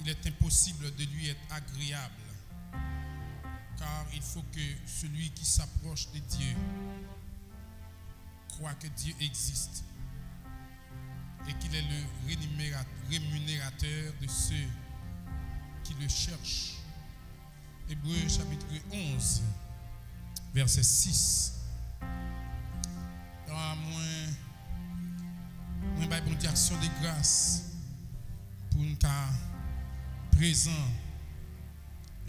il est impossible de lui être agréable, car il faut que celui qui s'approche de Dieu croit que Dieu existe et qu'il est le rémunérateur de ceux qui le cherchent. Hébreux chapitre 11, verset 6. Moi, bon Dieu, action de grâce pour nous présent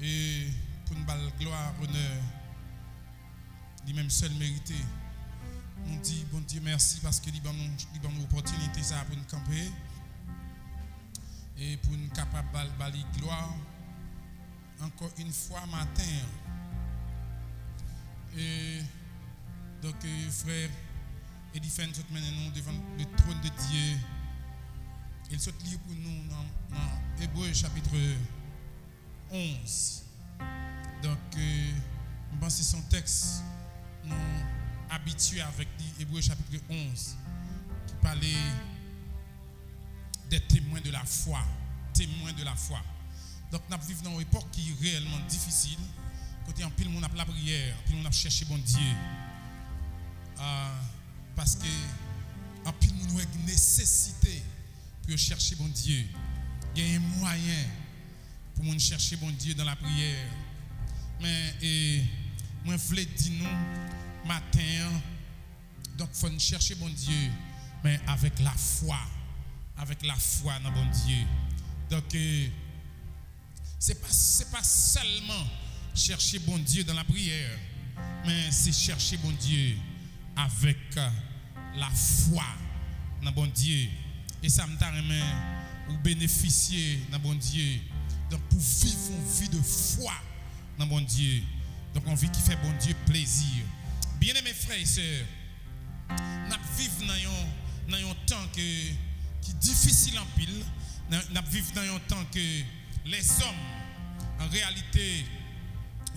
et pour nous donner gloire, honneur, lui-même seul mérité. On dit, bon Dieu, merci parce que nous avons une opportunité ça pour nous camper et pour nous capables de donner gloire encore une fois matin. Et donc, frère, Edifène saute maintenant devant le trône de Dieu. Il saute lire pour nous dans Hébreux chapitre 11. Donc, je pense que son texte nous habitué avec Hébreux chapitre 11 qui parlait des témoins de la foi. Témoins de la foi. Donc, nous vivons dans une époque qui est réellement difficile. Côté en pile, on a la prière, en pile, on a cherché bon Dieu. Parce que en pile, nous avons une nécessité pour chercher bon Dieu. Il y a un moyen pour nous chercher bon Dieu dans la prière. Mais, moi, je voulais dire nous, matin, donc il faut nous chercher bon Dieu, mais avec la foi. Avec la foi dans bon Dieu. Donc, c'est pas seulement chercher bon Dieu dans la prière, mais c'est chercher bon Dieu avec la foi dans bon Dieu. Et ça me permet de bénéficier dans bon Dieu. Donc pour vivre une vie de foi dans bon Dieu. Donc une vie qui fait bon Dieu plaisir. Bien-aimés frères et sœurs, nous vivons dans un temps qui est difficile en pile. Nous vivons dans un temps que les hommes, en réalité,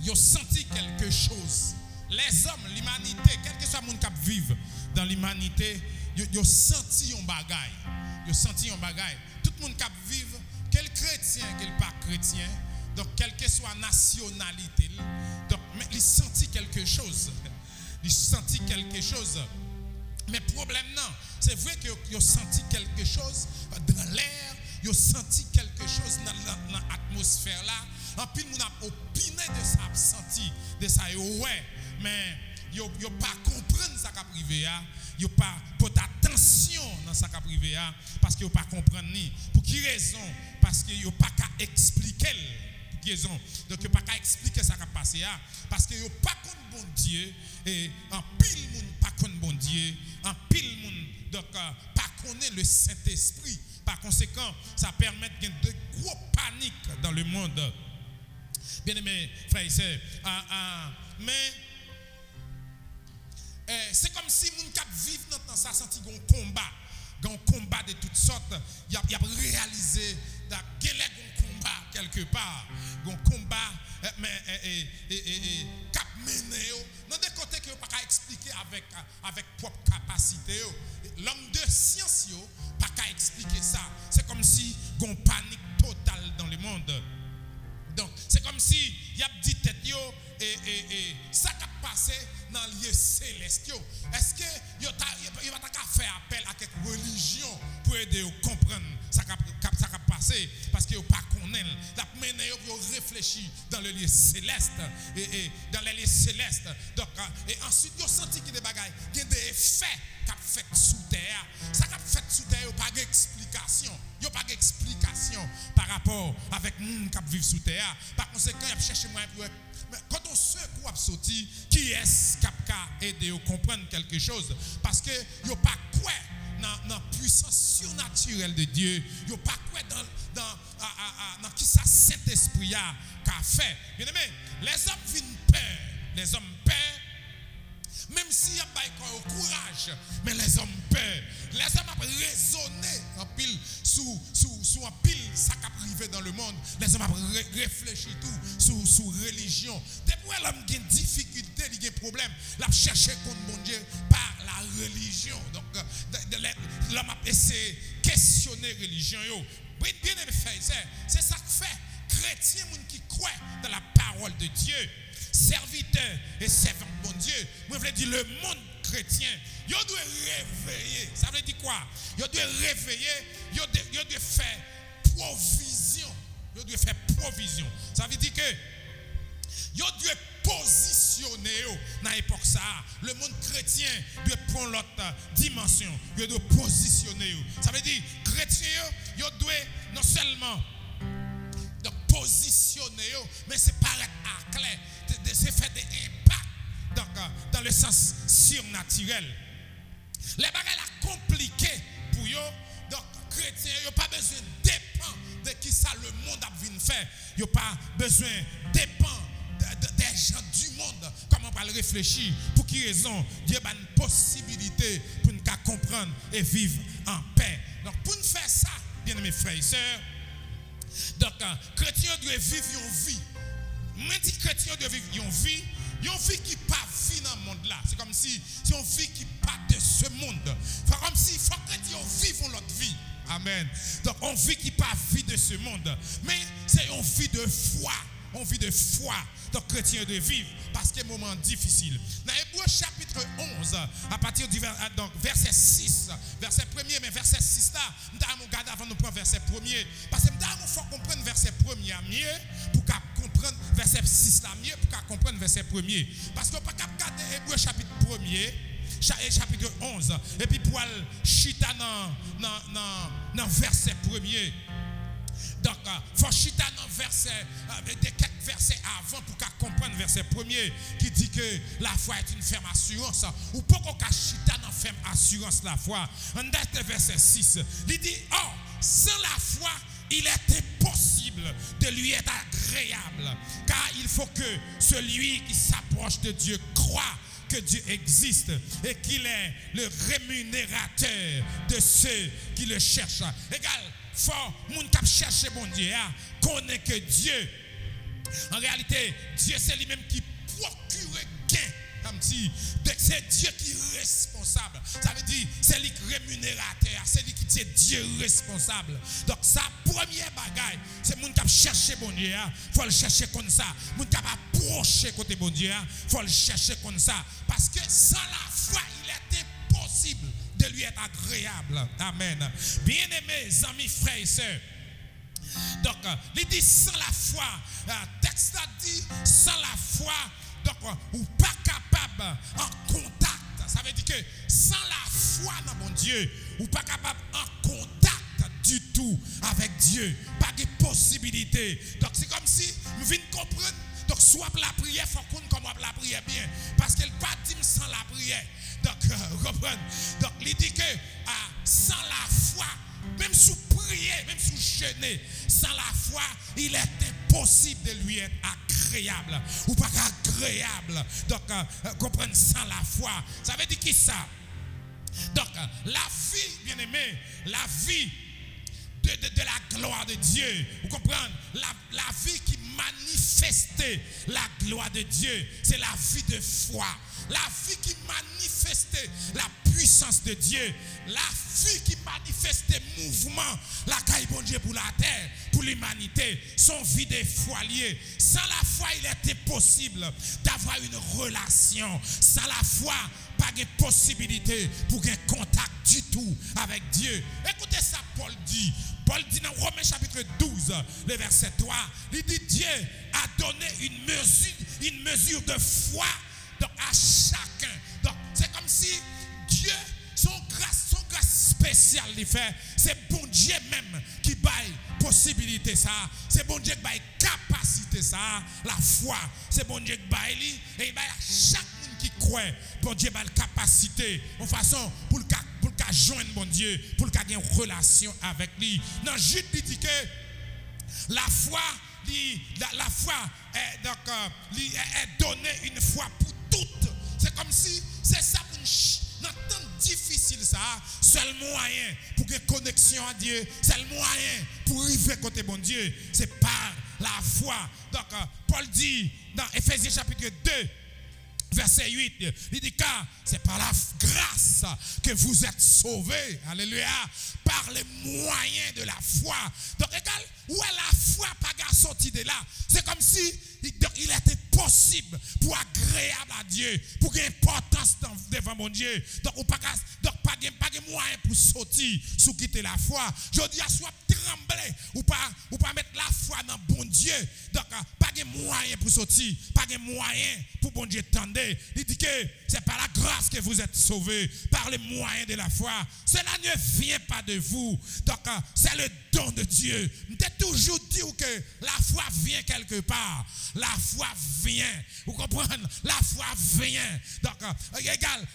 ils ont senti quelque chose. Les hommes, l'humanité, quel que soit le monde qui vit dans l'humanité, ils ont senti un bagaille. Ils ont senti un bagaille. Tout le monde qui vit, quel chrétien, quel pas chrétien, donc quelle que soit la nationalité, donc ils senti quelque chose. Ils senti quelque chose. Mais le problème, non, c'est vrai qu'ils ont senti quelque chose dans l'air, ils ont senti quelque chose dans l'atmosphère là. En plus, nous avons opiné de ça, senti de ça, ouais, mais ils n'ont pas compris ce qui a privé, ils n'ont pas porté attention dans ce qui a privé, parce qu'ils n'ont pas compris ni. Pour qui raison? Parce qu'ils n'ont pas qu'à expliquer. Pour qui raison? Donc, ils n'ont pas qu'à expliquer ce qui a passé, parce qu'ils n'ont pas connu bon Dieu, et en pile, monde pas connu bon Dieu, en pile, monde donc pas connaît le Saint-Esprit. Par conséquent, ça permet de gagner de gros paniques dans le monde. Bien aimés frères et sœurs, mais c'est comme si les gens qui vivent dans le temps, ça senti un combat de toutes sortes. Il y a réalisé qu'il y a un combat quelque part, un combat cap mené dans des côtés que pas qu'à expliquer avec propre capacité. L'homme de science pas qu'à expliquer ça. C'est comme si il y a une panique totale dans le monde. Donc, c'est comme si il y a dit tête et ça qui a passé dans le lieu céleste. Est-ce que il va faire appel à quelque religion pour aider à comprendre ça qui a passé? Parce que vous pas connaître. La mené vous réfléchir dans le lieu céleste et dans les lieux célestes. Donc, et ensuite vous senti qu'il y a des bagailles, il y a des effets qui a fait sous terre. Ça qui a fait sous terre, il n'y a pas d'explication. Il n'y a pas d'explication par rapport avec les gens qui vivent sous terre. Par conséquent, il y a cherché moyen pour. Mais quand on secoue à sauter, qui est-ce qui a aidé à comprendre quelque chose? Parce que il n'y a pas quoi dans la puissance surnaturelle de Dieu. Il n'y a pas quoi dans qui ça Saint-Esprit a fait. Bien aimé, les hommes viennent peur. Les hommes peur. Même s'il y a pas courage, mais les hommes peur. Les hommes ont raisonné en pile sous un pile ça qui a privé dans le monde. Les hommes ont réfléchi tout sous religion. Depuis l'homme a une difficulté, il a un problème, il a cherché contre mon Dieu par la religion. Donc l'homme a essayé de questionner la religion. Bien aimé frères, c'est ça que fait chrétien qui croit dans la parole de Dieu. Serviteur et servant de bon Dieu. Moi, je veux dire, le monde chrétien, il doit réveiller. Ça veut dire quoi? Il doit réveiller, il doit faire provision. Il doit faire provision. Ça veut dire que il doit positionner dans l'époque ça. Le monde chrétien doit prendre l'autre dimension. Il doit positionner. Ça veut dire, chrétien, il doit non seulement positionner, mais c'est paraître à clair. C'est faire des impacts dans le sens surnaturel. Les bagages sont compliqués pour eux. Donc, chrétiens, ils n'ont pas besoin de dépendre de qui ça le monde a vu faire. Ils n'ont pas besoin de dépendre des gens du monde. Comment on va le réfléchir? Pour quelle raison? Dieu a une possibilité pour nous comprendre et vivre en paix. Donc, pour nous faire ça, bien aimés frères et sœurs, donc, chrétiens doivent vivre une vie. Moi, je dis chrétiens doivent vivre une vie qui n'est pas vie dans le monde là. C'est comme si c'est une vie qui part de ce monde. C'est comme si il faut que chrétiens vivent notre vie. Amen. Donc, on vit qui pas vie de ce monde. Mais c'est une vie de foi. On vit de foi. Donc, chrétiens de vivre parce qu'il y a un moment difficile. Dans Hébreux chapitre 11, à partir du verset 6, verset 1er, mais verset 6 là, nous allons regarder avant de prendre verset 1er. Parce que nous faut comprendre verset 1er mieux pour comprendre verset 6 là mieux pour comprendre verset 1er. Parce qu'on ne peut pas regarder Hébreux chapitre 1er. Chapitre 11, et puis pour aller chita dans verset 1er. Donc, il faut chita dans verset, quelques versets avant pour comprendre verset 1er qui dit que la foi est une ferme assurance. Ou pourquoi chita dans ferme assurance la foi? En date verset 6, il dit, oh, sans la foi, il est impossible de lui être agréable, car il faut que celui qui s'approche de Dieu croit que Dieu existe et qu'il est le rémunérateur de ceux qui le cherchent. Égal, faut moun k'ap chercher bon Dieu, connaît que Dieu, en réalité, Dieu c'est lui-même qui procure gain. C'est Dieu qui est responsable. Ça veut dire, c'est lui qui est rémunérateur, c'est lui qui est Dieu responsable. Donc, sa première bagaille, c'est moun qui chercher bon Dieu. Il faut le chercher comme ça. Moun qui approcher côté bon Dieu. Il faut le chercher comme ça. Parce que sans la foi, il est impossible de lui être agréable. Amen. Bien-aimés, amis, frères et sœurs. Donc, il dit sans la foi. Texte a dit sans la foi. Donc, ou pas capable en contact. Ça veut dire que sans la foi dans mon Dieu, ou pas capable en contact du tout avec Dieu. Pas de possibilité. Donc, c'est comme si nous venons comprendre. Donc, soit la prière, il faut qu'on commence la prière bien. Parce qu'elle pas dit sans la prière. Donc, reprendre. Donc, il dit que sans la foi, même sous prier, même sous jeûner, sans la foi, il est impossible de lui être agréable. Ou pas agréable. Donc, comprendre sans la foi. Ça veut dire qui ça? Donc, la vie, bien aimé, la vie de la gloire de Dieu. Vous comprenez? La vie qui manifestait la gloire de Dieu, c'est la vie de foi. La vie qui manifestait la puissance de Dieu. La vie qui manifestait mouvement, la caille bon Dieu pour la terre, pour l'humanité. Son vie de foi liée. Sans la foi, il est impossible d'avoir une relation. Sans la foi, pas de possibilité pour un contact du tout avec Dieu. Écoutez ça, Paul dit. Paul dit dans Romains chapitre 12, le verset 3, il dit Dieu a donné une mesure de foi à chacun. Donc c'est comme si Dieu, son grâce spéciale, il fait, c'est bon Dieu même qui baille possibilité ça, c'est bon Dieu qui baille capacité ça, la foi, c'est bon Dieu qui baille et il baille à chaque monde qui croit, bon Dieu baille capacité, en façon pour le joindre bon Dieu, pour le avoir une relation avec lui. Dans Jude dit que la foi est donnée une fois pour toutes. c'est comme si c'est ça pour nous, dans le temps difficile ça, seul moyen pour que connexion à Dieu, seul moyen pour arriver côté bon Dieu, c'est par la foi. Donc Paul dit dans Éphésiens chapitre 2 verset 8, il dit car c'est par la grâce que vous êtes sauvés, alléluia, par les moyens de la foi. Donc égal, où est la foi pas sorti de là? C'est comme si il était possible pour agréable à Dieu, pour qu'il y ait importance devant mon Dieu. Donc pas de moyen pour sortir, sous quitter la foi. Je dis à soit trembler ou pas mettre la foi dans bon Dieu. Donc pas de moyen pour sortir, pas de moyen pour bon Dieu tendre. Il dit que c'est par la grâce que vous êtes sauvés, par les moyens de la foi. Cela ne vient pas de vous. Donc c'est le don de Dieu. Je t'ai toujours dit que la foi vient quelque part. La foi vient. Vous comprenez? La foi vient. Donc, égal,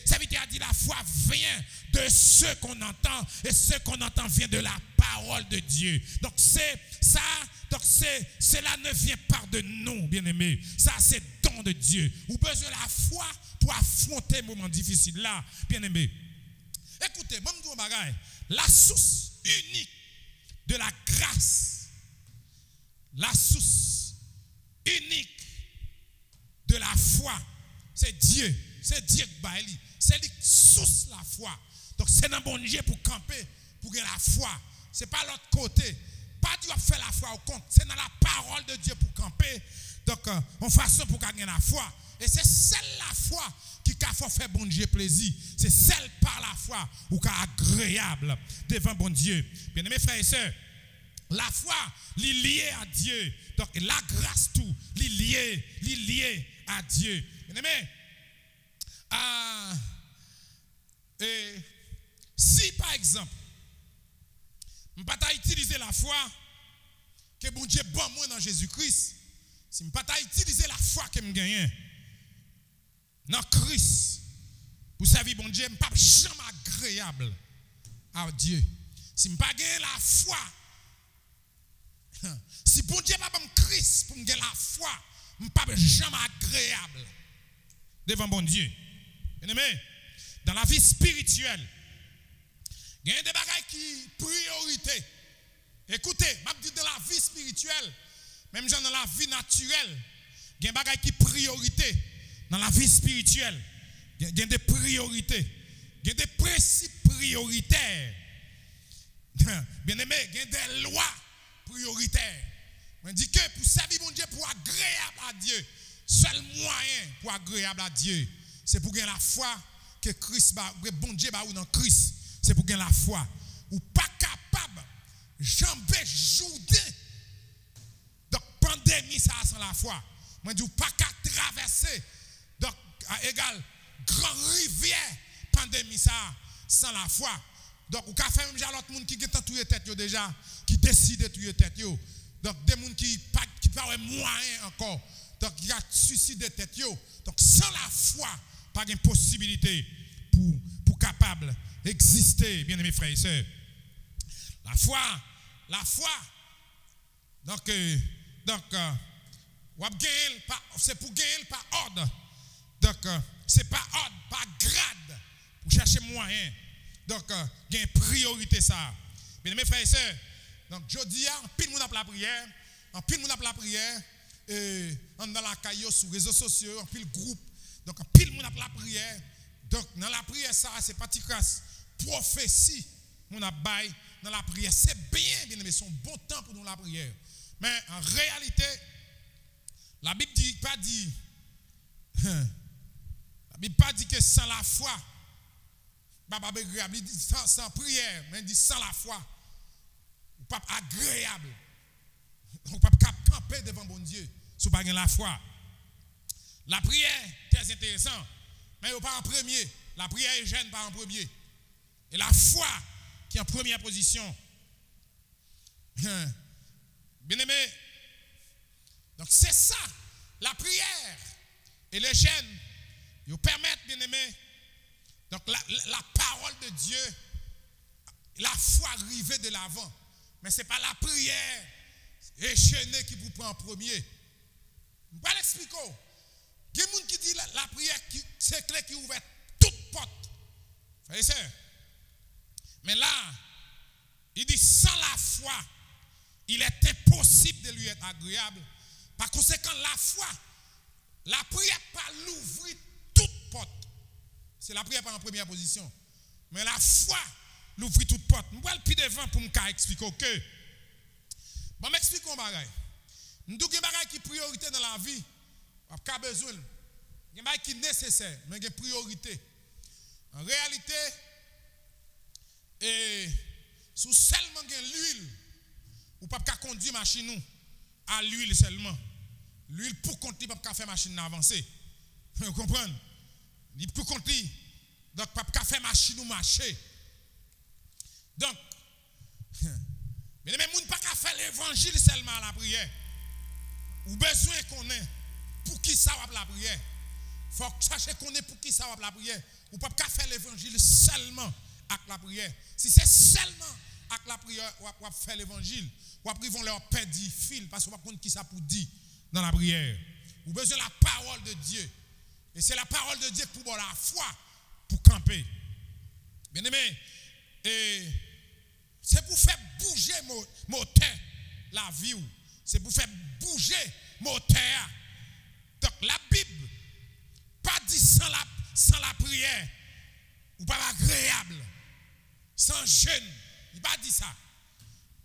serviteur a dit la foi vient de ce qu'on entend. Et ce qu'on entend vient de la parole de Dieu. Donc, c'est ça. Donc, cela ne vient pas de nous, bien-aimés. Ça, c'est don de Dieu. Vous avez besoin de la foi pour affronter les moments difficiles là, bien-aimés. Écoutez, moi, je vous dis, la source unique de la grâce, la source unique de la foi, c'est Dieu. C'est Dieu qui baille. C'est lui qui source la foi. Donc c'est dans bon Dieu pour camper, pour gagner la foi. Ce n'est pas l'autre côté. Pas Dieu fait la foi au compte. C'est dans la parole de Dieu pour camper. Donc en façon pour gagner la foi. Et c'est celle la foi qui a fait bon Dieu plaisir. C'est celle par la foi ou qui est agréable devant bon Dieu. Bien aimés frères et sœurs, la foi, est liée à Dieu. Donc la grâce tout, est liée à Dieu. Bien aimés, si par exemple, je ne vais pas utiliser la foi que bon Dieu bon moi dans Jésus-Christ, si je ne vais pas utiliser la foi que je gagne dans Christ, pour servir bon Dieu, je ne vais pas jamais agréable à Dieu. Si je ne vais pas gagner la foi, si bon Dieu n'a pas Christ pour me gagner la foi, je ne vais pas jamais agréable devant bon Dieu. Bien-aimé, dans la vie spirituelle, il y a des bagages qui priorité. Écoutez, je dis dans la vie spirituelle, même dans la vie naturelle, il y a des bagages qui priorité. Dans la vie spirituelle, il y a des priorités. Il y a des principes prioritaires. Bien-aimé, il y a des lois prioritaires. On dit que pour servir mon Dieu, pour agréable à Dieu, seul moyen pour agréable à Dieu, c'est pour gagner la foi que Christ, bon Dieu, ou dans Christ, c'est pour gagner la foi. Ou pas capable, jambe joudé. Donc, pandémie, ça sans la foi. Moi, je dis, pas qu'à traverser. Donc, à égal, grand rivière, pandémie, ça sans la foi. Donc, ou qu'à faire même l'autre monde qui est tout tête déjà, qui décide de tout tête. Donc, des gens qui pas moyen encore. Donc, il y a suicide tête. Donc, sans la foi, pas de possibilité pour capable d'exister, bien aimés frères et sœurs. La foi, donc, c'est pour gagner par ordre. Donc, c'est pas ordre, pas grade, pour chercher moyen. Donc, il y a une priorité ça. Bien aimés frères et sœurs, donc, je dis, en pile moun ap la prière, dans la caillou sur les réseaux sociaux, en pile groupe. Donc, en pile moun ap la prière. Donc, dans la prière, ça, c'est pas crasse. Prophétie, moun ap bay dans la prière. C'est bien, bien aimé, c'est un bon temps pour nous la prière. Mais en réalité, la Bible pas dit que sans la foi, il dit sans prière, mais il dit sans la foi, ou pas agréable, ou pas camper devant bon Dieu, si vous n'avez pas la foi. La prière, très intéressant, mais vous pas en premier. La prière est jeune, pas en premier. Et la foi qui est en première position. Bien aimé, donc c'est ça, la prière et les jeûnes, ils permettent, bien aimé, donc la parole de Dieu, la foi arriver de l'avant. Mais ce n'est pas la prière et jeûner qui vous prend en premier. Je vais l'expliquer. Il y a des gens qui disent la prière, c'est clé qui ouvre toute porte. Frères et sœurs. Mais là, il dit sans la foi, il est impossible de lui être agréable. Par conséquent, la prière pas l'ouvrir toute porte. C'est la prière par en première position. Mais la foi l'ouvrir toute porte. Je vais le plus devant pour me expliquer que. Bon, m'explique un bagage. Nous avons des bagages qui priorité dans la vie. Pas a besoin. Des bagages qui nécessaire, mais des priorité. En réalité, sous seulement l'huile, ou pas conduire machine à l'huile seulement. L'huile pour conduire pas faire machine avancer. Vous comprenez? Il pour conduire donc pas faire machine ou marcher. Donc mais même pas qu'à faire l'évangile seulement à la prière. Ou besoin qu'on ait pour qui ça va la prière. Faut chercher qu'on ait pour qui ça va la prière. Ou pas qu'à faire l'évangile seulement avec la prière. Si c'est seulement avec la prière ou à faire l'évangile, ou après ils vont leur perdre du fil parce qu'on va comprendre qui ça pour dire dans la prière. Ou besoin de la parole de Dieu. Et c'est la parole de Dieu pour avoir la foi pour camper. Bien aimé, et c'est pour faire bouger moteur la vie. C'est pour faire bouger moteur. Donc la Bible, pas dit sans la prière, ou pas agréable, sans jeûne. Il n'a pas dit ça.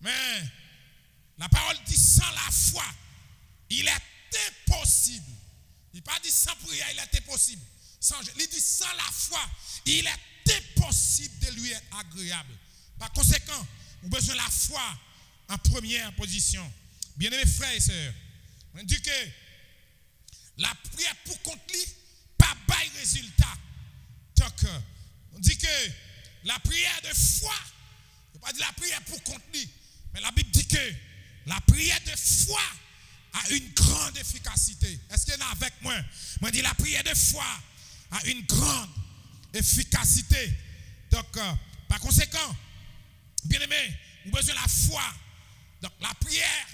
Mais la parole dit sans la foi, il est impossible. Il n'a pas dit sans prière, il est impossible. Il dit sans la foi, il est impossible de lui être agréable. Par conséquent, vous avez besoin de la foi en première position. Bien-aimés frères et sœurs, on dit que la prière pour contre lui, pas bail résultat. Donc, on dit que la prière de foi, je ne pas dire la prière pour contre lui, mais la Bible dit que la prière de foi a une grande efficacité. Est-ce qu'il y en a avec moi? Moi, dis la prière de foi a une grande efficacité. Donc, par conséquent, bien aimé, vous avez besoin de la foi. Donc, la prière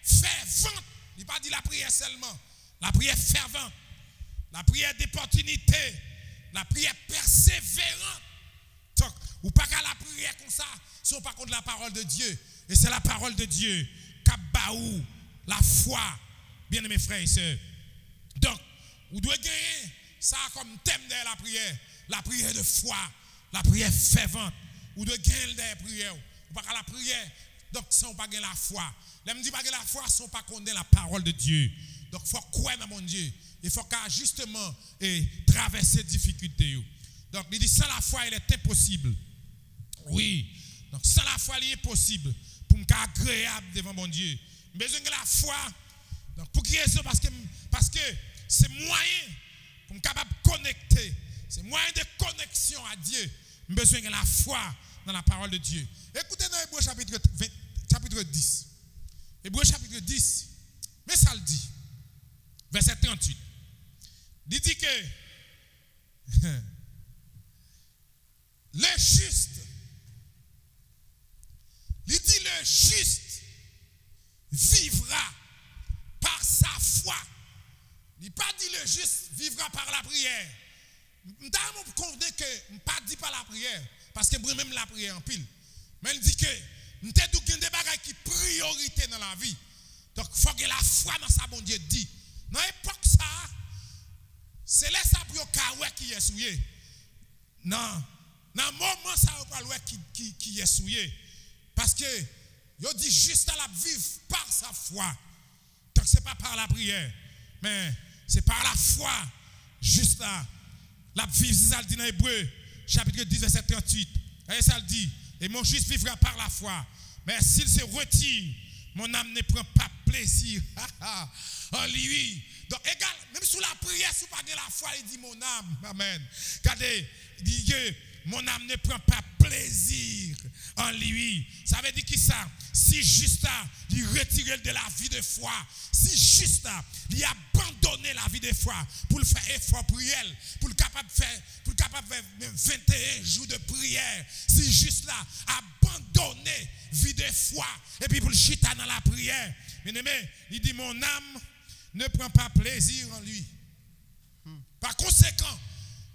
fervente, il n'a pas dit la prière seulement, la prière fervente, la prière d'opportunité, la prière persévérante. Donc, ou pas qu'à la prière comme ça, si on pas contre la parole de Dieu. Et c'est la parole de Dieu, Kabaou, la foi, bien aimés frères et sœurs. Donc, vous devez gagner ça comme thème de la prière de foi, la prière fervente. Vous devez gagner des prières. Ou pas qu'à la prière, donc sans pas gagner la foi. Là, me dit pas gagner la foi, sans pas connaître la parole de Dieu. Donc, il faut croire dans mon Dieu. Il faut qu'à justement traverser des difficultés. Donc, il dit sans la foi, il est impossible. Oui. Donc, sans la foi, il est possible pour me être agréable devant mon Dieu. Besoin de la foi. Donc, pour qui est ça? Parce que c'est moyen pour me capable de connecter. C'est moyen de connexion à Dieu. Besoin de la foi dans la parole de Dieu. Écoutez dans Hébreux chapitre 10. Hébreux chapitre 10. Mais ça le dit. Verset 38. Il dit que le juste, il dit le juste vivra par sa foi. Il n'a pas dit le juste vivra par la prière. Je ne conviens que je ne pas dit par la prière, parce que même la prière en pile. Mais il dit que nous avons des bagages qui priorité dans la vie. Donc il faut que la foi dans sa bon Dieu dit. Dans l'époque ça, c'est là ça pour le qui est souillé. Non, dans le moment ça qui est souillé. Parce que il dit juste à la vivre par sa foi. Donc ce n'est pas par la prière, mais c'est par la foi. Juste là, la vivre, c'est ça le dit dans Hébreux, chapitre 10, verset 38. Et ça le dit, et mon juste vivra par la foi. Mais s'il se retire, mon âme ne prend pas plaisir en lui. Donc, égal, même sous la prière, si vous n'avez pas la foi, il dit mon âme. Amen. Regardez, il dit que mon âme ne prend pas plaisir en lui. Ça veut dire qui ça? Si juste il retire de la vie de foi, si juste il abandonne la vie de foi pour le faire effort prière, pour le capable faire 21 jours de prière, si juste là abandonner vie de foi et puis pour le chita dans la prière, bien aimé, il dit mon âme ne prend pas plaisir en lui. Par conséquent,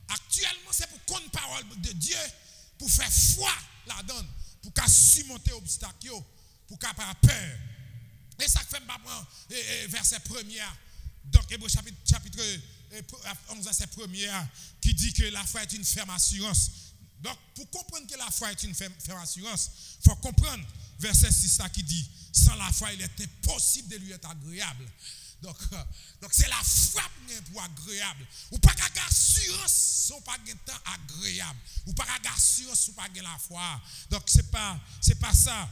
actuellement, c'est pour qu'on parole de Dieu, pour faire foi là-dedans, pour qu'à surmonter l'obstacle, pour qu'à pas peur. Et ça fait pas prendre verset 1er. Donc, Hébreux chapitre 11, verset 1er, qui dit que la foi est une ferme assurance. Donc, pour comprendre que la foi est une ferme assurance, il faut comprendre verset 6 là, qui dit, sans la foi, il est impossible de lui être agréable. Donc c'est la foi pour agréable. Ou pas qu'à assurance, ou pas qu'à temps agréable. Ou pas qu'à assurance, ou pas qu'à la foi. Donc c'est pas ça.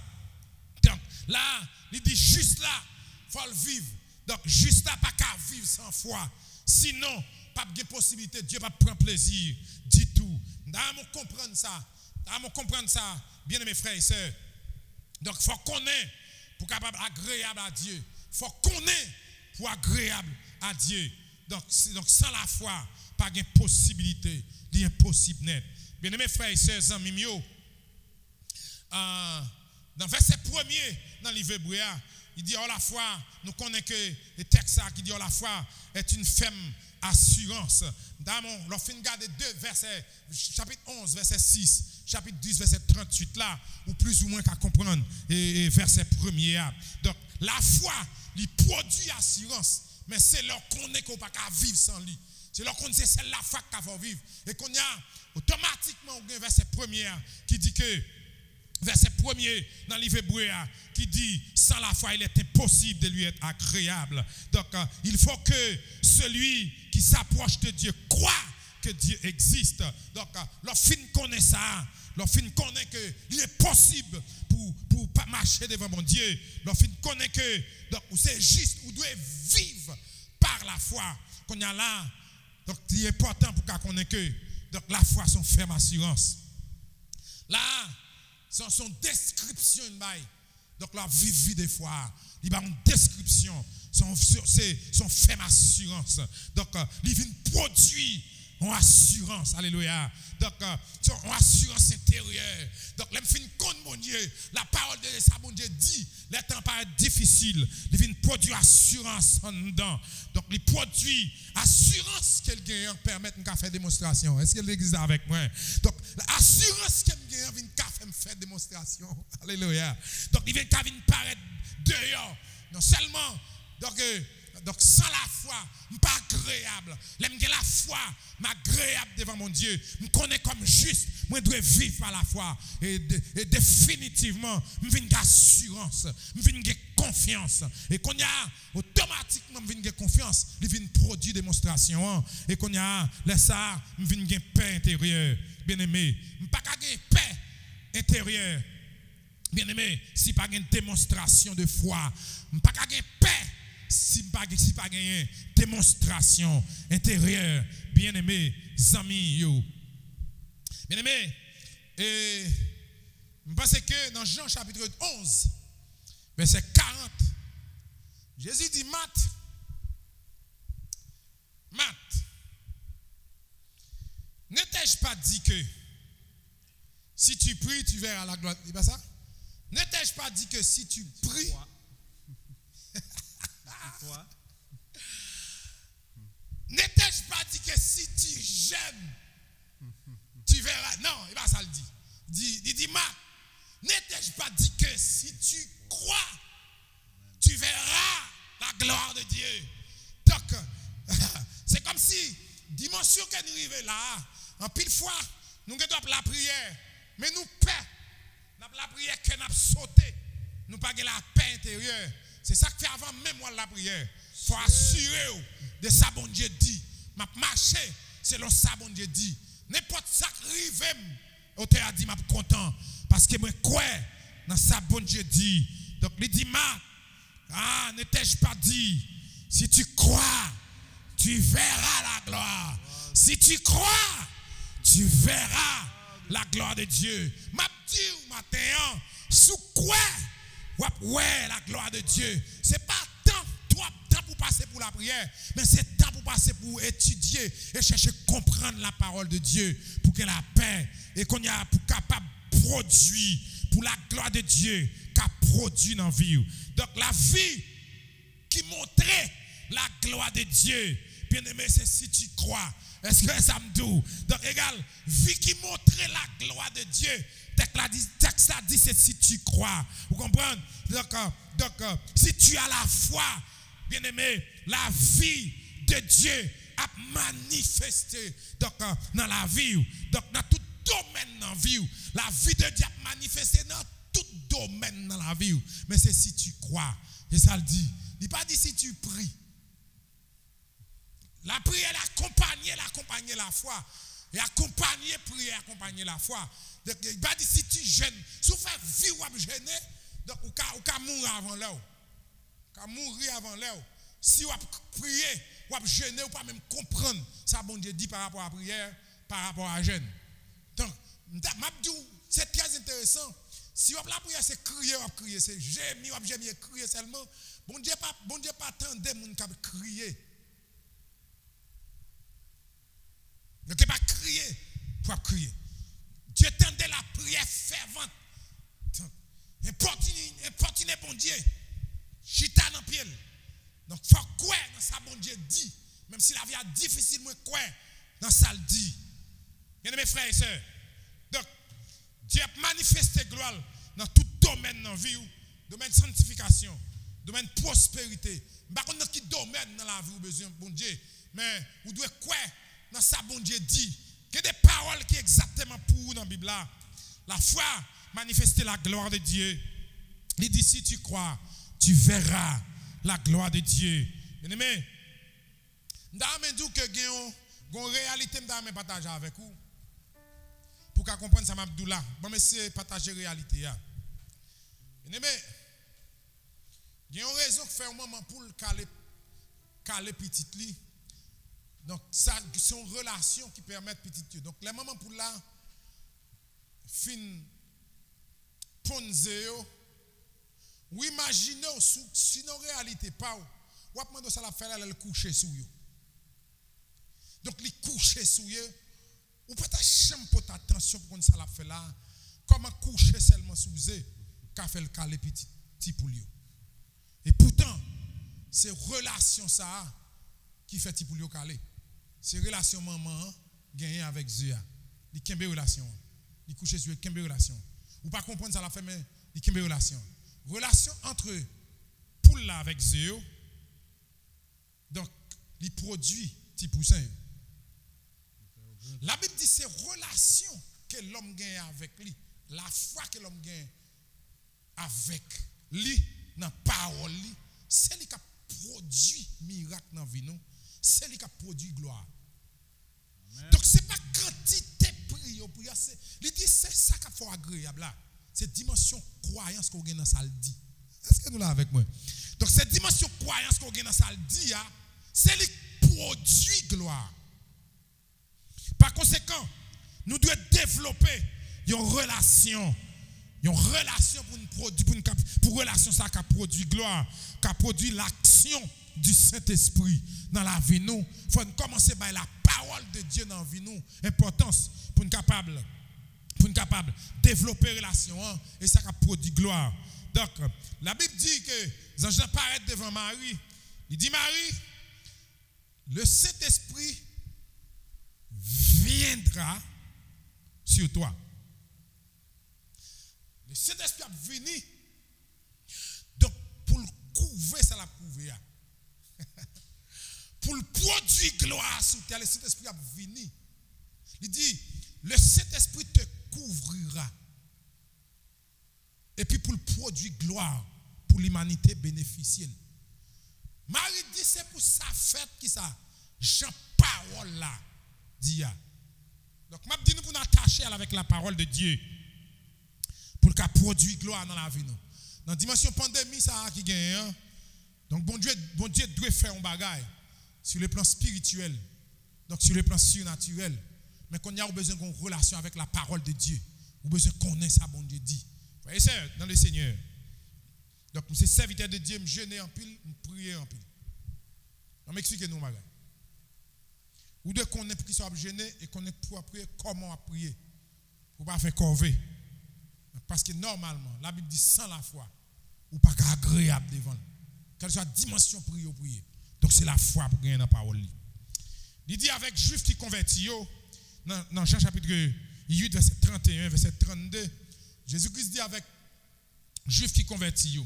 Donc là, il dit juste là, il faut le vivre. Donc juste là, pas qu'à vivre sans foi. Sinon, pas de possibilité, Dieu va prendre plaisir du tout. Nous comprendre ça. Bien aimés frères et sœurs. Donc il faut qu'on ait pour capable agréable à Dieu. Il faut qu'on ait pour agréable à Dieu. Donc sans la foi, pas de possibilité, l'impossible net. Bien aimés frères et sœurs, amis, dans verset 1er dans le livre hébreu, il dit, oh la foi, nous connaissons que le texte qui dit, oh la foi est une ferme assurance. Dans mon, fin de garder deux versets, chapitre 11, verset 6, chapitre 10, verset 38 là, ou plus ou moins qu'à comprendre, et verset 1er. Donc, la foi, il produit assurance, mais c'est là qu'on est qu'on pas qu'à vivre sans lui. C'est là qu'on sait c'est la foi qu'il faut vivre. Et qu'on y a automatiquement un verset 1er qui dit que, verset 1er dans le livre hébreu qui dit, sans la foi, il est impossible de lui être agréable. Donc, il faut que celui qui s'approche de Dieu croit que Dieu existe. Donc, lorsqu'on connaît ça, lorsqu'on connaît qu'il est possible pour pas marcher devant mon Dieu, lorsqu'on connaît que c'est juste, on doit vivre par la foi. Qu'on y a là, donc, il est important pour qu'on connaisse que donc, la foi, son ferme assurance. Là, son description, donc la vie des fois, il y a une description, son ferme assurance. Donc, il vient produire en assurance, alléluia. Donc, en assurance intérieure. Donc, les fin compte, mon Dieu, la parole de ça, mon Dieu dit, les temps paraissent difficiles, il vient produire assurance en dedans. Donc, il produit assurance qu'elle gagne, permet de faire démonstration. Est-ce qu'elle existe avec moi? Donc, l'assurance qu'elle gagne, vient faire démonstration. Alléluia. Donc, il vient paraître dehors. Non seulement, donc sans la foi, je ne suis pas agréable. J'aime la foi, je suis agréable devant mon Dieu. Je me connais comme juste. Moi, je dois vivre par la foi. Et définitivement, je viens d'assurance. Je viens de confiance. Et qu'on y a automatiquement, je viens de confiance. Je viens de produire démonstration. Et qu'on y a, laisse ça, je viens de paix intérieure. Bien aimé, je ne suis pas de paix intérieure. Bien aimé, si pas une démonstration de foi, je ne suis pas de paix. Si pas gagné démonstration intérieure, bien aimé, amis yo. Bien aimé, et je pense que dans Jean chapitre 11, verset 40, Jésus dit, Matt, ne t'ai-je pas dit que si tu pries, tu verras la gloire? C'est pas ça? Ne t'ai-je pas dit que si tu pries, ne t'ai-je pas dit que si tu jeûnes, tu verras? Non, il va ça le dire. Il dit, ne t'ai-je pas dit que si tu crois, tu verras la gloire de Dieu? Donc, c'est comme si, dimension que nous arrivons là, en pile fois, nous avons la prière, mais nous paix. Nous avons la prière que nous avons sauté. Nous n'avons pas la paix intérieure. C'est ça que fait avant même moi la prière. Il faut assurer de ça, bon Dieu dit. Je marche selon ça, bon Dieu dit. N'importe ça qui arrive, on t'a dit, je suis content. Parce que moi, quoi, dans ça, bon Dieu dit. Donc, il dit, ne t'ai-je pas dit, si tu crois, tu verras la gloire. Si tu crois, tu verras la gloire de Dieu. Je dis au matin, sous quoi? Ouais, la gloire de Dieu. Ce n'est pas temps pour passer pour la prière, mais c'est temps pour passer pour étudier et chercher à comprendre la parole de Dieu pour que la paix et qu'on y a pour capable produire pour la gloire de Dieu qu'a produit dans la vie. Donc la vie qui montrait la gloire de Dieu, bien aimé, c'est si tu crois. Est-ce que ça me dit? Donc, égal, vie qui montre la gloire de Dieu. Texte là dit, c'est si tu crois. Vous comprenez? Donc, si tu as la foi, bien aimé, la vie de Dieu a manifesté donc, dans la vie. Donc, dans tout domaine dans la vie. La vie de Dieu a manifesté dans tout domaine dans la vie. Mais c'est si tu crois. Et ça le dit. Il n'a pas dit si tu pries. La prière accompagner la foi. Et accompagner prière, accompagner la foi. Donc, il n'a pas dit si tu jeûnes. Si tu fais vie ou jeûner, donc ou ka mourir avant l'heure. Ka mourir avant l'heure. Si vous priez, ou jeûner, ou pas même comprendre ça bon Dieu dit par rapport à la prière, par rapport à la jeûne. Donc, c'est très intéressant. Si vous la prière, c'est crier, c'est gémir, crier seulement. Bon Dieu pas attendre des gens qui crier. Ne pas crier, pour crier. Dieu tendait la prière fervente. Importuner bon Dieu. Chita dans pied. Donc, il faut croire dans ça, bon Dieu dit. Même si la vie est difficile, moi, croire dans ça, le dit. Bien mes frères et sœurs. Donc, Dieu a manifesté gloire dans tout domaine dans la vie. Domaine sanctification, domaine prospérité. Par contre, dans quel domaine dans la vie, vous avez besoin, bon Dieu. Mais vous devez croire dans ça, bon Dieu dit. Il y a des paroles qui sont exactement pour vous dans la Bible. La foi manifester la gloire de Dieu. Il dit si tu crois, tu verras la gloire de Dieu. Bien aimé, je dis que il y a une réalité que je partager avec vous. Pour qu'on comprenne ça, je là. Bon, mais c'est partager la réalité. Bien aimé, il y a une raison qui fait un moment pour caler petit lit. Donc, ça, c'est une relation qui permet petit Dieu. Donc, les moments pour là, fin ponzeo, ou imaginez, si nos réalité pas, ou après ça la fait là, le coucher sous eux. Donc, les coucher sous eux, ou peut-être chambre pour attention pour ça la fait là, comment coucher seulement sous eux, qu'a fait le caler petit pour lui. Et pourtant, c'est relation ça qui fait petit pour lui caler. C'est relation maman gagner avec Dieu. Il y a une relation. Il couche sur une relation. Ou pas comprendre ça la fait mais il y a une relation. Relation entre poule là avec Dieu. Donc, il produit petit poussin. La Bible dit c'est relation que l'homme gagne avec lui. La foi que l'homme gagne avec lui dans la parole, c'est lui qui a produit miracle dans la vie. C'est lui qui a produit gloire. Amen. Donc, ce n'est pas quantité de prière. Il dit c'est ça qui est agréable là. C'est dimension croyance qu'on a dans ça le dit. Est-ce que nous l'avons avec moi? Donc, cette dimension croyance qu'on a dans ça le dit, c'est lui qui produit gloire. Par conséquent, nous devons développer une relation. Une relation pour relation ça qui a produit gloire, qui a produit l'action du Saint-Esprit dans la vie nous. Il faut commencer par la parole de Dieu dans la vie nous. Importance pour nous capable de développer relation et ça qui a produit gloire. Donc, la Bible dit que les anges apparaissent devant Marie. Il dit Marie, le Saint-Esprit viendra sur toi. Le Saint-Esprit a venu. Donc, pour le couvrir, ça l'a couvert. Pour le produire gloire sur toi, le Saint-Esprit a venu. Il dit, le Saint-Esprit te couvrira. Et puis pour le produire gloire, pour l'humanité bénéficier. Marie dit, c'est pour sa fête qui ça. Jean parole là. Dit. Donc, je dis nous pour nous attacher avec la parole de Dieu. Pour qu'elle produise gloire dans la vie. Dans la dimension pandémie, ça a qui gagne. Donc, bon Dieu doit faire un bagage sur le plan spirituel. Donc, sur le plan surnaturel. Mais qu'on a besoin d'une relation avec la parole de Dieu. Ou besoin de connaître ça, bon Dieu dit. Frères et sœurs, dans le Seigneur. Donc, je suis serviteur de Dieu, je jeûne en pile, je prie en pile. On m'explique nous, bagage. Ou de qu'on ait pris sur jeûner et qu'on ait pour prier comment prier. Pour ne pas faire corvée. Parce que normalement, la Bible dit sans la foi, ou pas agréable devant. Quelle soit la dimension prier. Donc c'est la foi pour gagner dans la parole. Il dit avec Juifs qui convertis, dans Jean chapitre 8, verset 31, verset 32, Jésus-Christ dit avec Juifs qui convertis,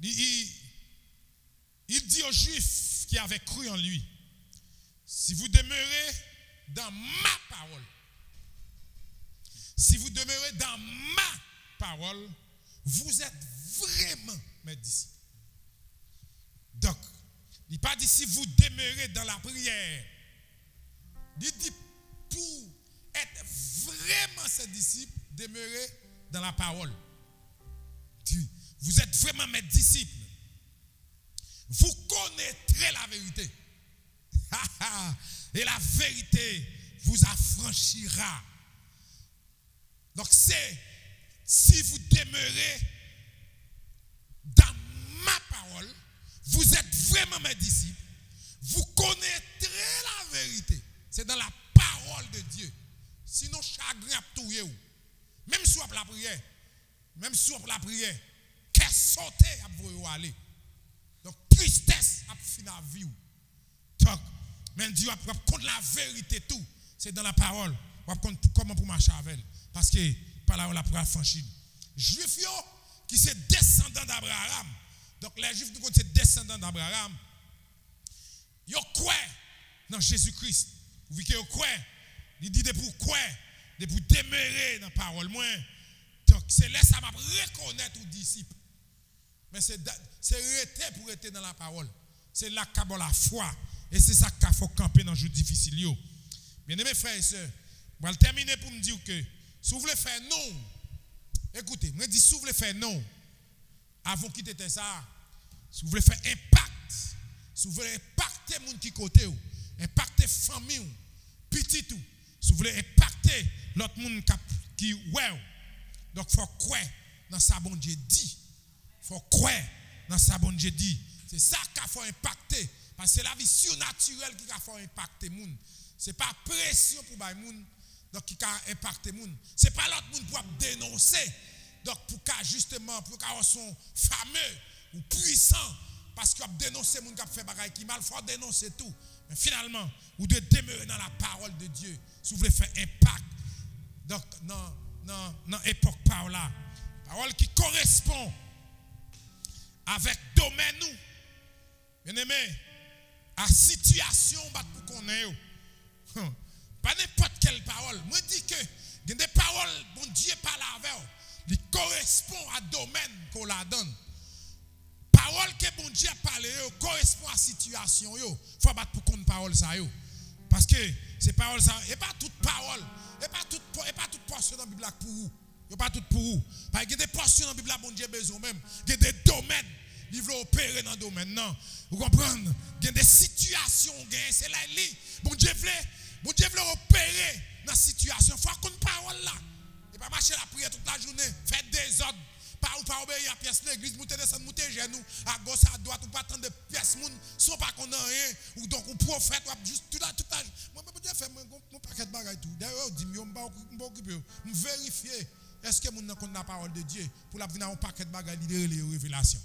il dit aux Juifs qui avaient cru en lui, si vous demeurez dans ma parole, si vous demeurez dans ma parole, vous êtes vraiment mes disciples. Donc, il n'a pas dit si vous demeurez dans la prière. Il dit pour être vraiment ses disciples, demeurez dans la parole. Vous êtes vraiment mes disciples. Vous connaîtrez la vérité. Et la vérité vous affranchira. Donc c'est si vous demeurez dans ma parole, vous êtes vraiment mes disciples, vous connaîtrez la vérité. C'est dans la parole de Dieu. Sinon, chagrin a tout. Même si on la prière, qu'est-ce sauter à vous aller. Donc, tristesse a fini la vie. Donc, même Dieu a contre la vérité tout. C'est dans la parole. Comment pour marcher avec elle. Parce que par là, on l'a pris franchi. Juifs qui sont descendants d'Abraham. Donc, les Juifs qui sont descendants d'Abraham. Ils croient dans Jésus-Christ. Vous voyez qu'ils croient. Il dit de pourquoi, de pour demeurer dans la parole. Donc, c'est là ça va reconnaître aux disciples. Mais c'est rester pour être dans la parole. C'est là qu'il y a la foi. Et c'est ça qu'il faut camper dans le jour difficile. Bien aimés frères et sœurs, je vais terminer pour me dire que si vous voulez faire non, écoutez, je dis si vous voulez faire non, avant quitter ça, si vous voulez faire impact, si vous voulez impacter les gens qui côté, impacter la famille, petit tout, si vous voulez impacter l'autre monde qui ouais, donc il faut croire dans ça bon Dieu dit. Il faut croire dans ça bon Dieu dit. C'est ça qu'il faut impacter. Parce que c'est la vie surnaturelle qui va faire impacter les gens. Ce n'est pas pression pour les gens donc qui va impacter les gens. Ce n'est pas l'autre monde pour dénoncer. Donc pour qu'à justement, pour qu'à son fameux ou puissant, parce qu'il a dénoncé les gens qui ont fait des choses qui mal, il faut dénoncer tout. Mais finalement, vous devez demeurer dans la parole de Dieu. Si vous voulez faire impact. Donc dans l'époque par là, parole qui correspond avec domaine nous. Bien aimé, à situation pour qu'on ait. Pas n'importe quelle parole. Moi dis que il y a des paroles bon Dieu parle avec eux. Ils correspondent à domaine qu'on la donne. Parole que bon Dieu parle correspond à situation yo. Faut battre pour qu'on parole ça yo. Parce que ces paroles ça et pas toute parole, et pas toute portion dans la Bible pour vous. Il pas tout pour vous. Parce qu'il y a des portions dans la Bible bon Dieu besoin même. Il y a des domaines. Il veut opérer dans le domaine. Non. Vous comprenez? Il y a des situations. C'est là, bon Dieu veut opérer dans la situation. Il faut qu'on parole là. Et pas marcher la prière toute la journée. Faites des ordres. Pas obéir à pièce l'église. Montez descendre, montez genoux. À gauche, à droite. Ou pas attendre de pièces. Sont pas qu'on a rien. Ou donc, on prophète. Juste tout là. Moi, bon Dieu fait mon paquet de bagages tout. D'ailleurs, on dit, je vais m'occuper. Je vais vérifier. Est-ce que nous avons la parole de Dieu pour la venir un paquet de bagages libérer les révélations?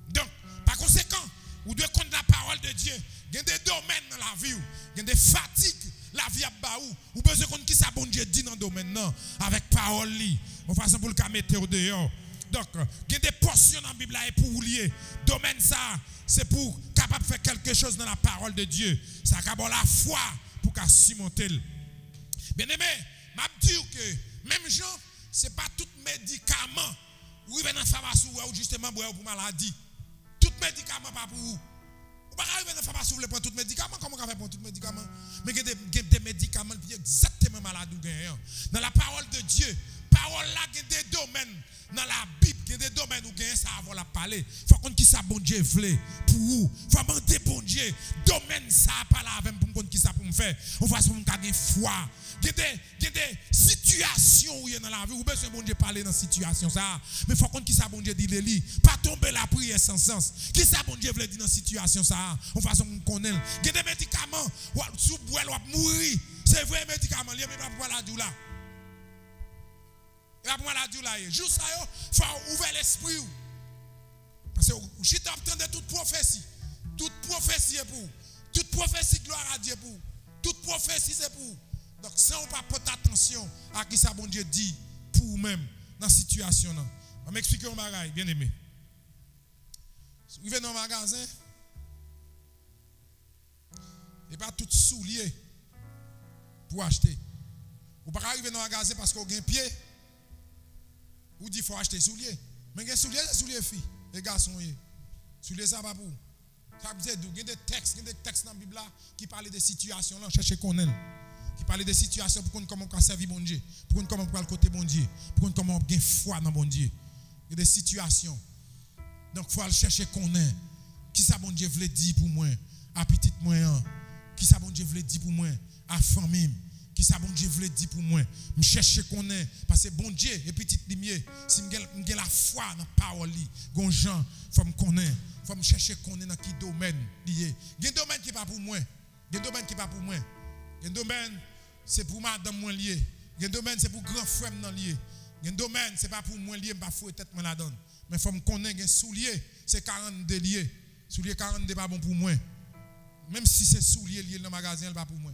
Donc, par conséquent, vous devez connaître la parole de Dieu. Il y a des domaines dans la vie, il y a des fatigues, la vie à baou. Vous avez besoin de qui ça bon Dieu dit dans le domaine non, avec parole li. En façon pour le cas mettre au dehors. Donc, il y a des portions dans la Bible là et pour vous lier. Domaine ça, c'est pour capable de faire quelque chose dans la parole de Dieu. Ça capable la foi pour qu'à surmonter. Bien aimé, m'a dit que même gens, ce n'est pas tout médicament. Vous venez dans la pharmacie ou justement pour maladie. Tout médicament pas pour vous. Vous ne pouvez pas arriver dans la pharmacie vous voulez prendre tout médicament. Comment on fait pour tout médicament? Mais il y a des médicaments qui sont exactement malades. Dans la parole de Dieu, parole là, il y a des domaines. Dans la Bible, il y a des domaines où il y a ça avant la parler. Il faut qu'on qui ça bon Dieu voulait pour vous. Il faut demander bon Dieu. Domaine ça pas là avec pour qu'on qui ça pour me faire. On va se faire une foi. Il y a des situations où il y a dans la vie où besoin bon Dieu parler dans situation ça. Mais il faut qu'on qui ça bon Dieu dit les pas tomber la prière sans sens. Qui ça bon Dieu veut dire dans situation ça. On va se connaître. Il y a des médicaments où sous boire ou mourir. C'est vrai médicament, il y a même pas la douleur. Et après la douleur, juste ça, il faut ouvrir l'esprit. Parce que je suis en train de toute prophétie. Tout Toute prophétie est pour. Toute prophétie gloire à Dieu pour. Toute prophétie c'est pour. Donc si on pas porter attention à ce que ça bon Dieu dit pour vous-même dans la situation là. Je vais m'expliquer un bagage, bien aimé. Si vous venez dans un magasin, et pas tout soulier pour acheter. Vous ne pouvez pas arriver dans un magasin parce que vous avez un pied. Vous dites qu'il faut acheter soulier. Mais les souliers, c'est souliers filles. Les garçons, souliers, ça va pour vous. Ça veut dire qu'il y a des textes dans la Bible qui parlent de situations là, cherchez qu'on aime. Qui parlent de situations pour qu'on comment servir bon Dieu, pour qu'on comment le côté bon Dieu, pour qu'on comment gagner foi dans bon Dieu. Il y a des situations. Donc il faut aller chercher qu'on aime. Qui ça bon Dieu veut dire pour moi, à petite moi, qui ça bon Dieu veut dire pour moi, à famille. Qui ça bon Dieu veut dire pour moi, me chercher qu'on est parce que bon Dieu et petite lumière, si me la foi dans la parole li, gon Jean, faut me connaître, faut me chercher qu'on est dans qui domaine lié. Il y a un domaine qui pas pour moi. Il y a un domaine qui pas pour moi. Il y a un domaine c'est pour madame moi lié. Il y a un domaine c'est pour grand frère nan lié. Il y a un domaine c'est pas pour moi lié, pas fouet tête moi la donne. Mais faut me connaître un soulier, c'est 42 lié. Soulier 42 pas bon pour moi. Même si c'est soulier lié dans le magasin, pas pour moi.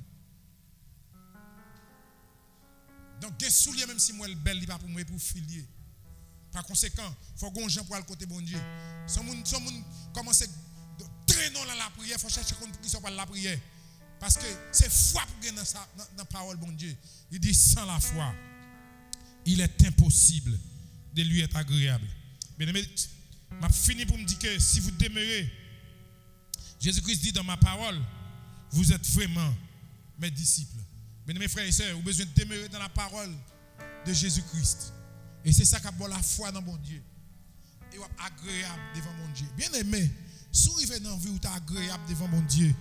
Donc, des souliers, même si moi, le bel, il pas pour moi, pour filier. Par conséquent, il faut qu'on gens pour le côté bon Dieu. Si on commence à traîner dans la prière, il faut chercher qu'on puisse pas la prière. Parce que c'est foi pour gagner dans la parole bon Dieu. Il dit, sans la foi, il est impossible de lui être agréable. Bien aimé, je finis pour me dire que si vous demeurez, Jésus-Christ dit dans ma parole, vous êtes vraiment mes disciples. Mes frères et sœurs, vous avez besoin de demeurer dans la parole de Jésus-Christ. Et c'est ça qui a la foi dans mon Dieu. Et vous êtes agréable devant mon Dieu. Bien aimé, si vous arrivez dans la vie où vous êtes agréable devant mon Dieu,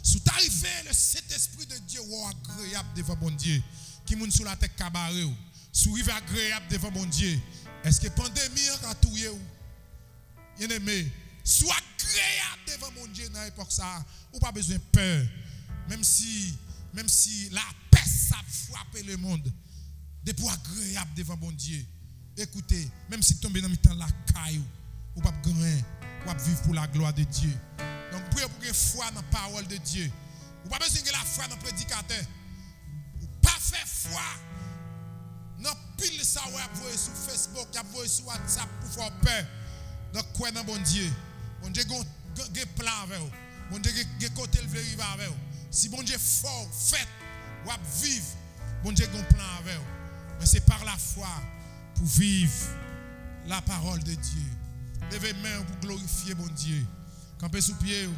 si vous arrivez, le Saint-Esprit de Dieu vous êtes agréable devant mon Dieu. Qui est sur la tête cabaret. Si vous arrivez agréable devant mon Dieu, est-ce que la pandémie a touché vous? Bien aimé, sois agréable devant mon Dieu dans l'époque ça. Vous n'avez pas besoin de peur. Même si la paix ça frappe le monde, de pour agréable devant bon Dieu. Écoutez, même si vous tombez dans le temps la caillou, vous ne pouvez pas vivre pour la gloire de Dieu. Donc, priez pour que foi dans la parole de Dieu. Vous n'avez pas besoin de la foi dans le prédicateur. Vous pas faire foi dans pile ça vous avez sur Facebook, vous avez sur WhatsApp pour faire peur. Donc, quoi dans bon Dieu? Bon Dieu a un plan avec vous. Bon Dieu a un côté le vérifier avec vous. Si bon Dieu fort, fait, ou vivre, bon Dieu a un plan avec vous. Mais c'est par la foi pour vivre la parole de Dieu. Levez les mains pour glorifier bon Dieu. Campez sous pied,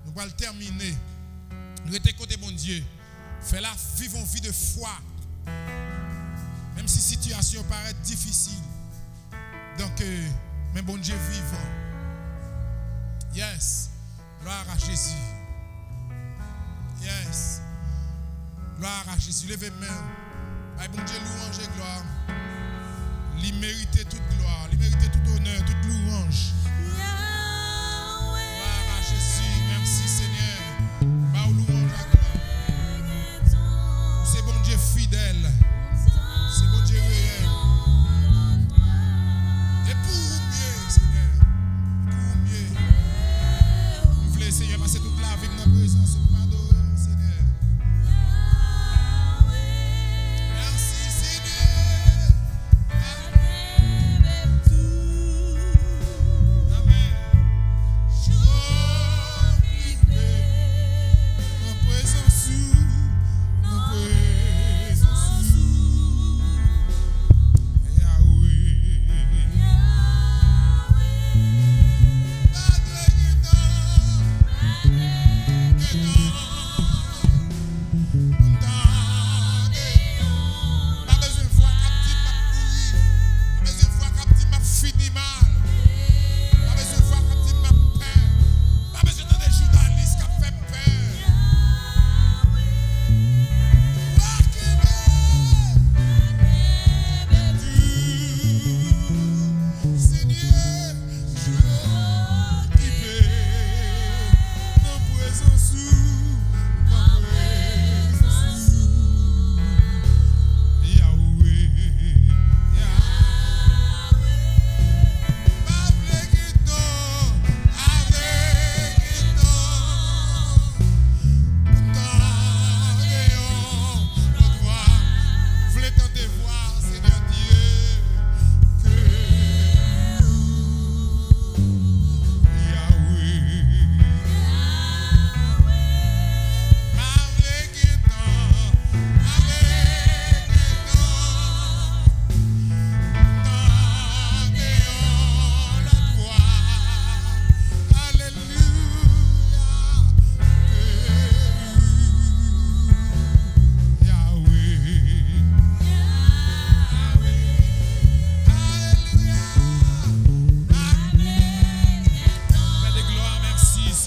nous allons terminer. Nous étions côté bon Dieu. Fais-la vivre une vie de foi. Même si la situation paraît difficile. Donc, mais bon Dieu vivant. Yes. Gloire à Jésus. Yes. Gloire à Jésus. Levez les mains. Aïe, bon Dieu, louange et gloire. Il mérite toute gloire. Il mérite tout honneur, toute louange. Gloire à Jésus. Merci Seigneur. Bah, louange à gloire. C'est bon Dieu fidèle. C'est bon Dieu réel. Et pour mieux, Seigneur. Pour mieux. Vous voulez, Seigneur, passer toute la vie dans la présence.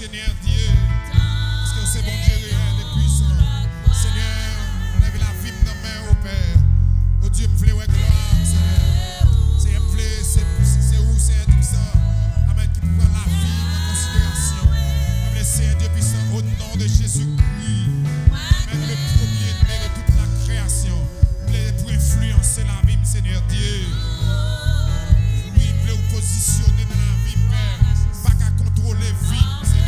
Seigneur Dieu. Parce que c'est bon Dieu réel et puissant. Seigneur, lève la vie dans main au Père. Oh Dieu, me voulait gloire, Seigneur. Seigneur, me voulait, c'est où, Seigneur Dieu puissant. Amen, qui prend la vie en considération. Me voulait, Seigneur Dieu puissant, au nom de Jésus-Christ. Amen, le premier-né de toute la création. Me voulait pour influencer la vie, Seigneur Dieu. Oui, me voulait vous positionner dans la vie, Père. Pas qu'à contrôler la vie, Seigneur.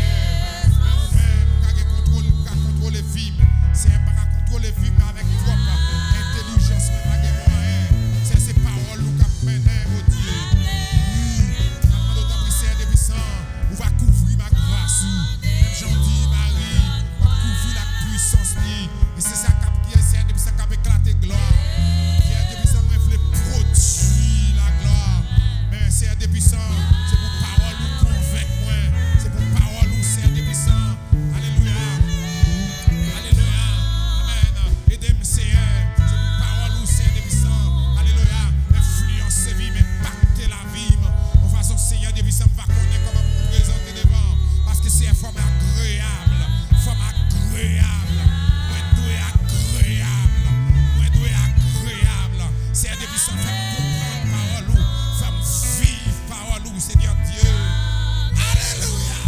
Mais pas qu'à contrôler la vie. Seigneur, pas qu'à contrôler la vie, mais avec propre intelligence, mais pas qu'à moyen. C'est ces paroles qui mènent au Dieu. Oui, maintenant d'autant plus, Seigneur de puissant, on va couvrir ma grâce. Même Jean-Di, Marie, on va couvrir la puissance. Et c'est ça qui est, Seigneur de puissant, qui a éclaté gloire. Seigneur de puissant, on veut produire la gloire. Mais Seigneur de puissant, c'est pour parole ou convaincre moi. C'est pour parole ou Seigneur de puissant. Alléluia. Alléluia. Amen. Aidez-moi, Seigneur. C'est pour parole ou Seigneur de puissant. Alléluia. Influencer la vie, impacter la vie. En façon, Seigneur de puissant, va connaître comment vous présenter devant. Parce que c'est une forme agréable. Forme agréable. Moi, doué agréable. Moi, doué agréable. Seigneur de puissant, fais-moi comprendre parole ou. Fais-moi vivre parole ou, Seigneur Dieu. Alléluia.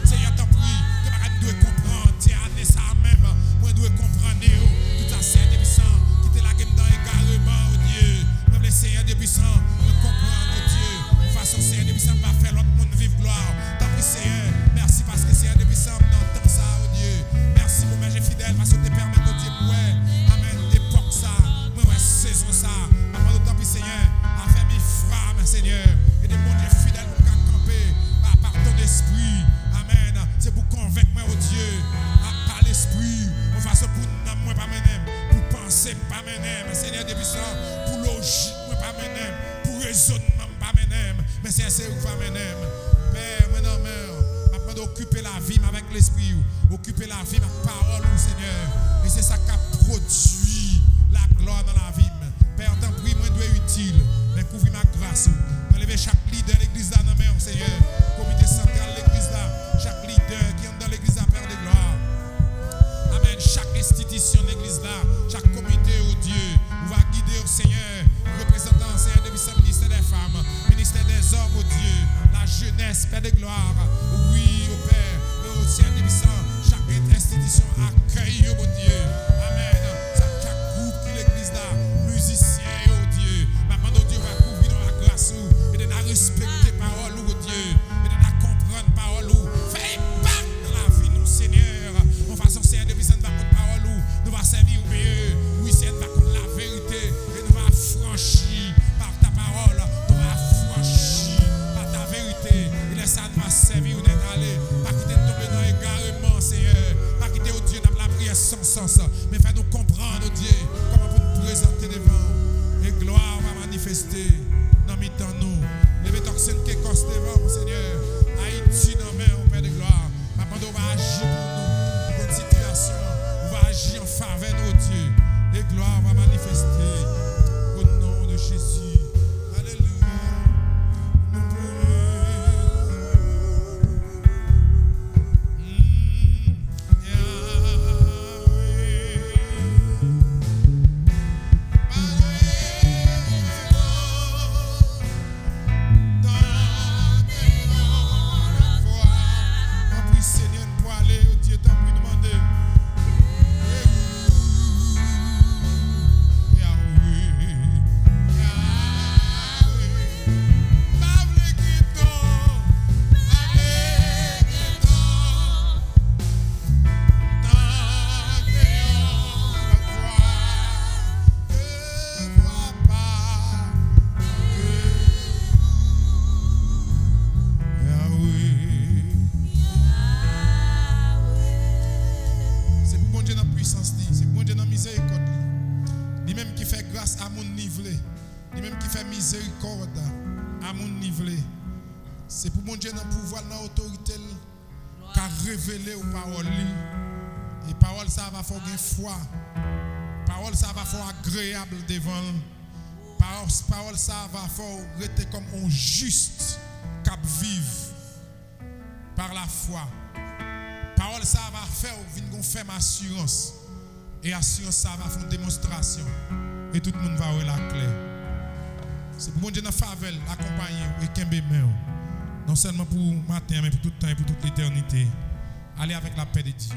Seigneur, t'en prie. Tu dois comprendre. Tu as ça même. Moi, dois comprendre. Tout ça, Seigneur de puissant. Qui te la game dans également, oh Dieu. Même les Seigneurs de puissant. Me comprendre, oh Dieu. De façon, Seigneur de puissant, va faire l'autre monde vivre gloire. T'en prie, Seigneur. Merci parce que Seigneur de puissant, dans temps ça, oh Dieu. Merci pour mes fidèles parce que tu permets, oh Dieu, ouais. Amen. D'époque ça. Moi, ouais, saison ça. Avant d'autant plus, Seigneur, à faire mes frères, Seigneur. Et des mondes fidèles pour camper par ton esprit. Amen. C'est pour convaincre moi, oh Dieu, par l'esprit. On fasse pour nous, moi, pas même. Pour penser, pas même. Seigneur de puissant. Pour logique, moi, pas même. Pour raisonnement, pas même. Mais c'est où, pas même. Père, maintenant, maintenant d'occuper la vie avec l'esprit. Occuper la vie avec la parole, Seigneur. Et c'est ça qui a produit la gloire dans la vie. Père, t'en prie, moi, doit utile. Mais couvre ma grâce. Enlevez chaque leader de l'église là, dans main, Seigneur. Comité central de l'église là. Chaque leader qui est dans l'église là, Père de gloire. Amen. Chaque institution de l'église là. Chaque comité, oh Dieu. On va guider au Seigneur. Représentant, Seigneur, depuis ce ministère des femmes. Ministère des hommes, oh Dieu. La jeunesse, Père de gloire. Oui, oh Père. Oh Seigneur, depuis ça. Chaque institution accueille, oh Dieu. Amen. Chaque groupe de l'église là. Musiciens, oh Dieu. Maintenant, oh Dieu, va couvrir dans la grâce. Et de la respecter parole, oh Dieu. Et de la comprendre parole. Fais impact dans la vie, nous, Seigneur. En façon, Seigneur, depuis ça, nous va contre parole. Nous va servir au mieux. Oui, Seigneur, nous va contre la vérité. Et nous va franchir par ta parole. Nous va franchir par ta vérité. Et laisse ça, nous va servir ou d'être allé. Pas quitter de tomber dans l'égarement, Seigneur. Pas quitter, oh Dieu, dans la prière sans sens. Mais fais-nous comprendre, oh Dieu, comment pour nous présenter devant. Et gloire va manifester dans mi-temps nous. Levez ton scène qui est devant, mon Seigneur. Haïti dans main, au Père de gloire. Maintenant, on va agir pour nous. Pour notre situation. On va agir en faveur de nos dieux. Et gloire va manifester au nom de Jésus. Alléluia. Nous Seigneur, pour aller au Dieu, t'en prie demander. C'est pour mon Dieu dans le pouvoir, dans l'autorité, qu'a révélé aux paroles. Et parole ça va faire une foi. Parole ça va faire agréable devant. Parole ça va faire rester comme un juste cap vive par la foi. parole ça va faire une ferme assurance. Et assurance ça va faire une démonstration. Et tout le monde va avoir la clé. C'est pour mon Dieu dans favelle, accompagner et kembe main. Non seulement pour matin, mais pour tout le temps et pour toute l'éternité. Allez avec la paix de Dieu.